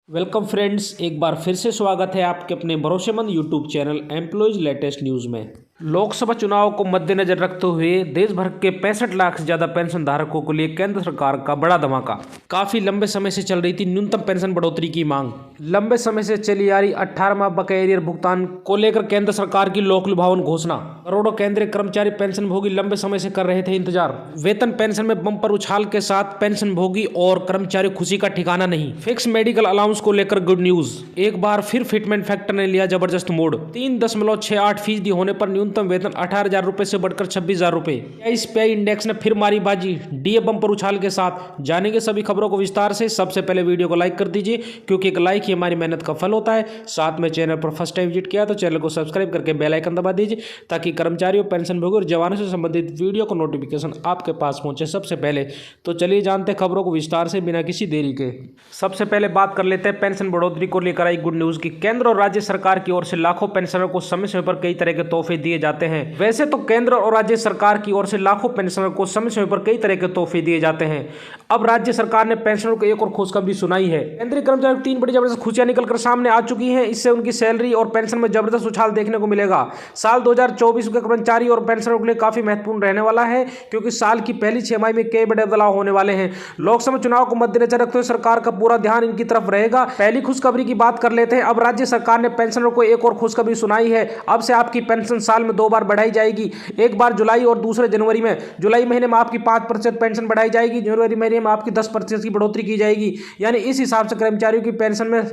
Welcome friends, एक बार फिर से स्वागत है आपके अपने भरोसेमंद YouTube channel employees latest news में। लोकसभा चुनाव को मद्देनजर रखते हुए देश भर के 65 लाख से ज्यादा पेंशन धारकों के लिए केंद्र सरकार का बड़ा धमाका। काफी लंबे समय से चल रही थी न्यूनतम पेंशन बढ़ोतरी की मांग। लंबे समय से चली आ रही 18 माह बकाया भुगतान को लेकर केंद्र सरकार की लोक लुभावन घोषणा। करोड़ों केंद्रीय कर्मचारी पेंशन भोगी लंबे समय से कर रहे थे इंतजार। वेतन पेंशन में बम्पर उछाल के साथ पेंशन भोगी और कर्मचारी खुशी का ठिकाना नहीं। फिक्स मेडिकल अलाउंस को लेकर गुड न्यूज। एक बार फिर फिटमेंट फैक्टर ने लिया जबरदस्त मोड़। 3.68% होने पर न्यूनतम वेतन 18,000 रुपए से बढ़कर 26,000 रुपए। एसपीआई इंडेक्स ने फिर मारी बाजी डीए बम्पर उछाल के साथ। जानेंगे सभी खबरों को विस्तार से। सबसे पहले वीडियो को लाइक कर दीजिए, क्योंकि एक लाइक ही हमारी मेहनत का फल होता है। साथ में चैनल पर फर्स्ट टाइम विजिट किया तो चैनल को सब्सक्राइब करके बेल आइकन दबा दीजिए, ताकि कर्मचारियों, पेंशन और जवानों से संबंधित वीडियो को नोटिफिकेशन आपके पास पहुंचे सबसे पहले। तो चलिए जानते हैं खबरों को विस्तार से बिना किसी देरी के। सबसे पहले बात कर लेते हैं पेंशन बढ़ोतरी को लेकर आई गुड न्यूज की। केंद्र और राज्य सरकार की ओर से लाखों पेंशनरों को समय समय पर कई तरह के तोहफे दिए जाते हैं। वैसे तो केंद्र और राज्य सरकार की ओर से लाखों पेंशनरों को समय समय पर कई तरह के तोहफे दिए जाते हैं। अब राज्य सरकार ने पेंशनरों को एक और खुशखबरी सुनाई है। केंद्रीय कर्मचारियों को 3 बड़ी जबरदस्त खुशियां निकलकर सामने आ चुकी हैं। इससे उनकी सैलरी और पेंशन में जबरदस्त उछाल देखने को मिलेगा। साल 2024 के कर्मचारी और पेंशनरों के लिए काफी महत्वपूर्ण रहने वाला है, क्योंकि साल की पहली 6 माह में कई बड़े बदलाव होने वाले हैं। लोकसभा चुनाव को मद्देनजर रखते हुए सरकार का पूरा ध्यान इनकी तरफ रहेगा। पहली खुशखबरी की बात कर लेते हैं। अब राज्य सरकार ने पेंशनरों को एक और खुशखबरी सुनाई है। अब से आपकी पेंशन साल में 2 बार बढ़ाई जाएगी, एक बार जुलाई और दूसरे जनवरी में। जुलाई महीने में आपकी 5% पेंशन बढ़ाई जाएगी, जनवरी महीने में आपकी 10% की बढ़ोतरी की जाएगी। यानी इस हिसाब से कर्मचारियों की पेंशन में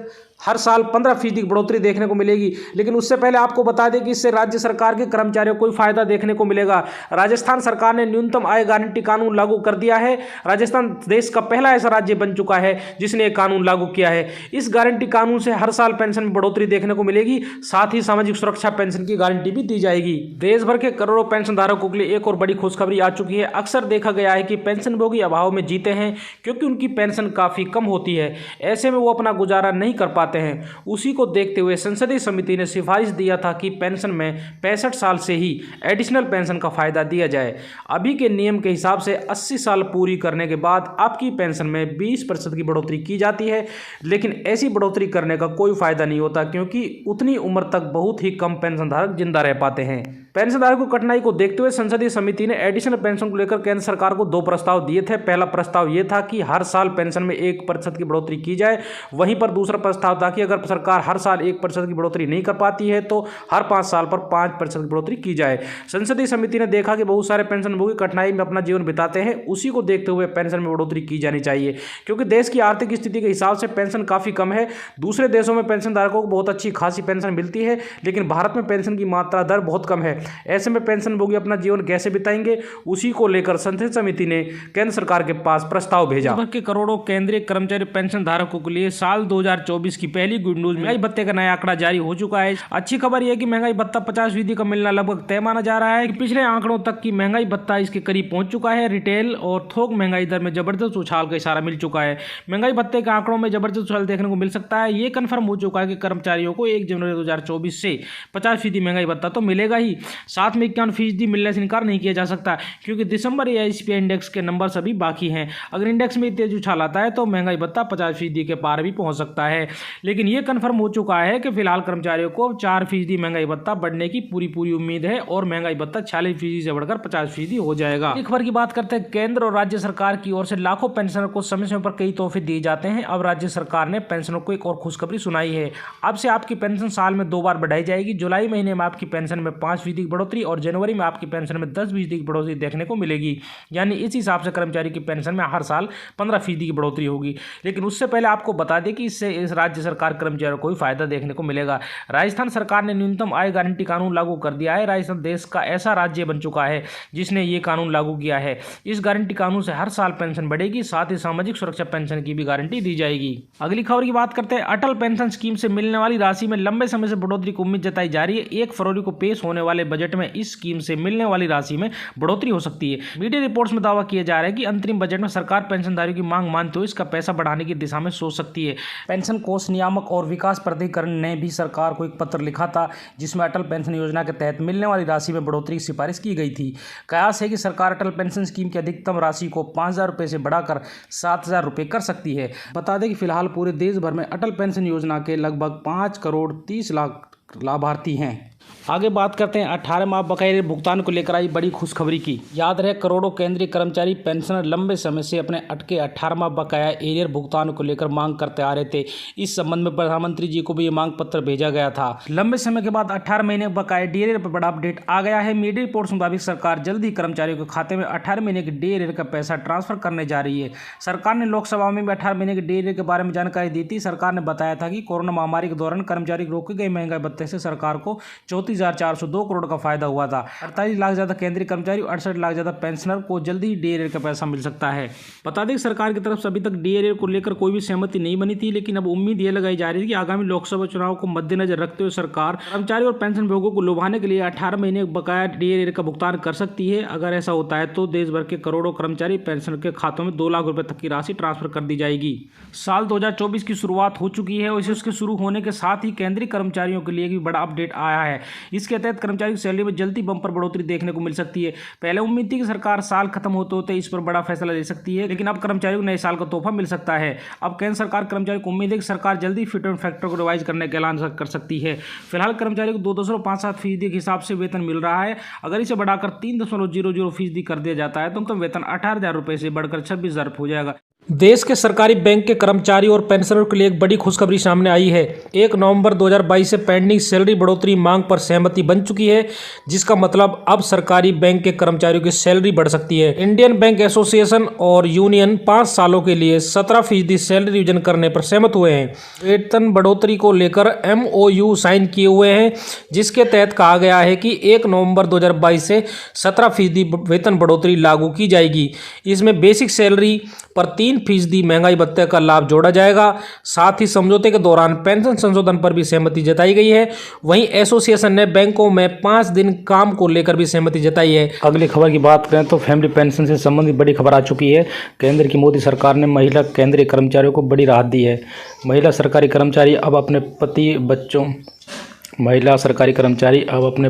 हर साल 15% की बढ़ोतरी देखने को मिलेगी। लेकिन उससे पहले आपको बता दें कि इससे राज्य सरकार के कर्मचारियों को कोई फायदा देखने को मिलेगा। राजस्थान सरकार ने न्यूनतम आय गारंटी कानून लागू कर दिया है। राजस्थान देश का पहला ऐसा राज्य बन चुका है जिसने यह कानून लागू किया है। इस गारंटी कानून से हर साल पेंशन में बढ़ोतरी देखने को मिलेगी। साथ ही सामाजिक सुरक्षा पेंशन की गारंटी भी दी जाएगी। देश भर के करोड़ों पेंशन धारकों के लिए एक और बड़ी खुशखबरी आ चुकी है। अक्सर देखा गया है कि पेंशन भोगी अभाव में जीते हैं, क्योंकि उनकी पेंशन काफी कम होती है। ऐसे में वो अपना गुजारा नहीं कर पाते हैं। उसी को देखते हुए संसदीय समिति ने सिफारिश दिया था कि पेंशन में 65 साल से ही एडिशनल पेंशन का फायदा दिया जाए। अभी के नियम के हिसाब से 80 साल पूरी करने के बाद आपकी पेंशन में 20% की बढ़ोतरी की जाती है। लेकिन ऐसी बढ़ोतरी करने का कोई फायदा नहीं होता, क्योंकि उतनी उम्र तक बहुत ही कम पेंशन धारक जिंदा रह पाते हैं। पेंशन धारकों की कठिनाई को देखते हुए संसदीय समिति ने एडिशनल पेंशन को लेकर केंद्र सरकार को 2 प्रस्ताव दिए थे। पहला प्रस्ताव यह था कि हर साल पेंशन में 1% की बढ़ोतरी की जाए। वहीं पर दूसरा प्रस्ताव था कि अगर सरकार हर साल 1% की बढ़ोतरी नहीं कर पाती है तो हर 5 साल पर 5% की बढ़ोतरी की जाए। संसदीय समिति ने देखा कि बहुत सारे पेंशन भोगी कठिनाई में अपना जीवन बिताते हैं। उसी को देखते हुए पेंशन में बढ़ोतरी की जानी चाहिए, क्योंकि देश की आर्थिक स्थिति के हिसाब से पेंशन काफी कम है। दूसरे देशों में पेंशन धारकों को बहुत अच्छी खासी पेंशन मिलती है, लेकिन भारत में पेंशन की मात्रा दर बहुत कम है। ऐसे में पेंशन भोगी अपना जीवन कैसे बिताएंगे, उसी को लेकर संसदीय समिति ने केंद्र सरकार के पास प्रस्ताव भेजा। देश भर के करोड़ों केंद्रीय कर्मचारी पेंशन धारकों के लिए साल 2024 की पहली गुड न्यूज, महंगाई भत्ते का नया आंकड़ा जारी हो चुका है। अच्छी खबर यह है कि महंगाई भत्ता 50% का मिलना लगभग तय माना जा रहा है। पिछले आंकड़ों तक की महंगाई भत्ता इसके करीब पहुंच चुका है। रिटेल और थोक महंगाई दर में जबरदस्त उछाल का इशारा मिल चुका है। महंगाई भत्ते के आंकड़ों में जबरदस्त उछाल देखने को मिल सकता है। ये कन्फर्म हो चुका है कि कर्मचारियों को 1 जनवरी 2024 से 50% महंगाई भत्ता तो मिलेगा ही, साथ में 51% मिलने से इनकार नहीं किया जा सकता, क्योंकि दिसंबर या एसपीआई इंडेक्स के नंबर सभी बाकी हैं। अगर इंडेक्स में तेज उछाल आता है तो महंगाई भत्ता 50% के पार भी पहुंच सकता है। लेकिन यह कन्फर्म हो चुका है कि फिलहाल कर्मचारियों को 4% महंगाई भत्ता बढ़ने की पूरी उम्मीद है और महंगाई भत्ता 46% से बढ़कर 50% हो जाएगा। एक खबर की बात करते हैं। केंद्र और राज्य सरकार की ओर से लाखों पेंशनरों को समय समय पर कई तोहफे दिए जाते हैं। अब राज्य सरकार ने पेंशनरों को एक और खुशखबरी सुनाई है। अब से आपकी पेंशन साल में 2 बार बढ़ाई जाएगी। जुलाई महीने में आपकी पेंशन में 5% की बढ़ोतरी और जनवरी में आपकी पेंशन में 10% की बढ़ोतरी देखने को मिलेगी। यानी इस हिसाब से कर्मचारी की पेंशन में हर साल 15% की बढ़ोतरी होगी। लेकिन उससे पहले आपको बता दें कि इससे इस राज्य सरकार कर्मचारियों को फायदा देखने को मिलेगा। राजस्थान सरकार ने न्यूनतम आय गारंटी कानून लागू कर दिया है। राजस्थान देश का ऐसा राज्य बन चुका है जिसने ये कानून लागू किया है। इस गारंटी कानून से हर साल पेंशन बढ़ेगी, साथ ही सामाजिक सुरक्षा पेंशन की भी गारंटी दी जाएगी। अगली खबर की बात करते हैं। अटल पेंशन स्कीम से मिलने वाली राशि में लंबे समय से बढ़ोतरी की उम्मीद जताई जा रही है। 1 फरवरी को पेश होने वाले बजट में इस स्कीम से मिलने वाली राशि में बढ़ोतरी हो सकती है। मीडिया रिपोर्ट्स में दावा किया जा रहा है कि अंतरिम बजट में सरकार पेंशनधारियों की मांग मानते हुए इसका पैसा बढ़ाने की दिशा में सोच सकती है। पेंशन कोष नियामक और विकास प्राधिकरण ने भी सरकार को एक पत्र लिखा था, जिसमें अटल पेंशन योजना के तहत मिलने वाली राशि में बढ़ोतरी की सिफारिश की गई थी। कयास है कि सरकार अटल पेंशन स्कीम की अधिकतम राशि को 5,000 रुपये से बढ़ाकर 7,000 रुपये कर सकती है। बता दें कि फिलहाल पूरे देश भर में अटल पेंशन योजना के लगभग 5,30,00,000 लाभार्थी हैं। आगे बात करते हैं 18 माह बकाये भुगतान को लेकर आई बड़ी खुशखबरी की। याद रहे, करोड़ों केंद्रीय कर्मचारी पेंशनर लंबे समय से अपने अटके 18 माह बकाया एरियर भुगतान को लेकर मांग करते आ रहे थे। इस संबंध में प्रधानमंत्री जी को भी ये मांग पत्र भेजा गया था। लंबे समय के बाद 18 महीने बकाया डीएरियर पर बड़ा अपडेट आ गया है। मीडिया रिपोर्ट्स के मुताबिक सरकार जल्द ही कर्मचारियों के खाते में 18 महीने के डीएरियर का पैसा ट्रांसफर करने जा रही है। सरकार ने लोकसभा में भी 18 महीने के डीएरियर के बारे में जानकारी दी थी। सरकार ने बताया था कि कोरोना महामारी के दौरान कर्मचारी को रोकी गई महंगाई भत्ते से सरकार को 34,402 करोड़ का फायदा हुआ था। 48 लाख ज्यादा केंद्रीय कर्मचारी और 68 लाख ज्यादा पेंशनर को जल्दी ही डीएरियर का पैसा मिल सकता है। बता दें, सरकार की तरफ से अभी तक डीएरियर को लेकर कोई भी सहमति नहीं बनी थी, लेकिन अब उम्मीद यह लगाई जा रही है कि आगामी लोकसभा चुनाव को मद्देनजर रखते हुए सरकार कर्मचारी और पेंशन भोगियों को लुभाने के लिए 18 महीने बकाया डीएरियर का भुगतान कर सकती है। अगर ऐसा होता है तो देश भर के करोड़ों कर्मचारी पेंशन के खातों में 2 लाख रुपए तक की राशि ट्रांसफर कर दी जाएगी। साल 2024 की शुरुआत हो चुकी है और उसके शुरू होने के साथ ही केंद्रीय कर्मचारियों के लिए भी बड़ा अपडेट आया है। इसके तहत कर्मचारी की सैलरी में जल्दी बम्पर बढ़ोतरी देखने को मिल सकती है। पहले उम्मीद थी कि सरकार साल खत्म होते होते इस पर बड़ा फैसला ले सकती है, लेकिन अब कर्मचारियों को नए साल का तोहफा मिल सकता है। अब केंद्र सरकार कर्मचारियों को उम्मीद है कि सरकार जल्दी फिट एंड फैक्टर को रिवाइज करने का ऐलान कर सकती है। फिलहाल कर्मचारियों को 2.57% के हिसाब से वेतन मिल रहा है। अगर इसे बढ़ाकर 3.00% कर दिया जाता है तो वेतन 18,000 रुपये से बढ़कर 26,000 हो जाएगा। देश के सरकारी बैंक के कर्मचारी और पेंशनरों के लिए एक बड़ी खुशखबरी सामने आई है। 1 नवंबर 2022 से पेंडिंग सैलरी बढ़ोतरी मांग पर सहमति बन चुकी है, जिसका मतलब अब सरकारी बैंक के कर्मचारियों की सैलरी बढ़ सकती है। इंडियन बैंक एसोसिएशन और यूनियन 5 सालों के लिए 17% सैलरी रिविजन करने पर सहमत हुए हैं। वेतन बढ़ोतरी को लेकर MOU साइन किए हुए हैं, जिसके तहत कहा गया है कि 1 नवंबर 2022 से 17% वेतन बढ़ोतरी लागू की जाएगी। इसमें बेसिक सैलरी पर 3% महंगाई भत्ते का लाभ जोड़ा जाएगा। साथ ही समझौते के दौरान पेंशन संशोधन पर भी सहमति जताई गई है। वहीं एसोसिएशन ने बैंकों में 5 दिन काम को लेकर भी सहमति जताई है। अगली खबर की बात करें तो फैमिली पेंशन से संबंधित बड़ी खबर आ चुकी है। केंद्र की मोदी सरकार ने महिला केंद्रीय कर्मचारियों को बड़ी राहत दी है। महिला सरकारी कर्मचारी अब अपने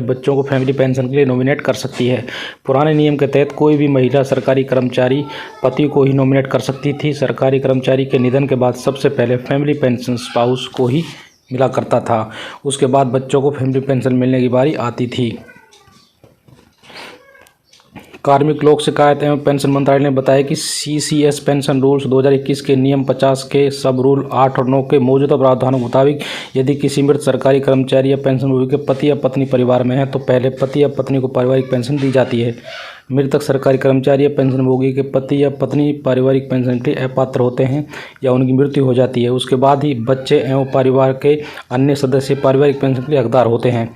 बच्चों को फैमिली पेंशन के लिए नॉमिनेट कर सकती है। पुराने नियम के तहत कोई भी महिला सरकारी कर्मचारी पति को ही नॉमिनेट कर सकती थी। सरकारी कर्मचारी के निधन के बाद सबसे पहले फैमिली पेंशन स्पाउस को ही मिला करता था। उसके बाद बच्चों को फैमिली पेंशन मिलने की बारी आती थी। कार्मिक लोक शिकायत एवं पेंशन मंत्रालय ने बताया कि CCS पेंशन रूल्स 2021 के नियम 50 के सब रूल 8 और 9 के मौजूदा प्रावधानों के मुताबिक यदि किसी मृत सरकारी कर्मचारी या पेंशनभोगी के पति या पत्नी परिवार में है तो पहले पति या पत्नी को पारिवारिक पेंशन दी जाती है। मृतक सरकारी कर्मचारी या पेंशनभोगी के पति या पत्नी पारिवारिक पेंशन के लिए अपात्र होते हैं या उनकी मृत्यु हो जाती है, उसके बाद ही बच्चे एवं परिवार के अन्य सदस्य पारिवारिक पेंशन के लिए हकदार होते हैं।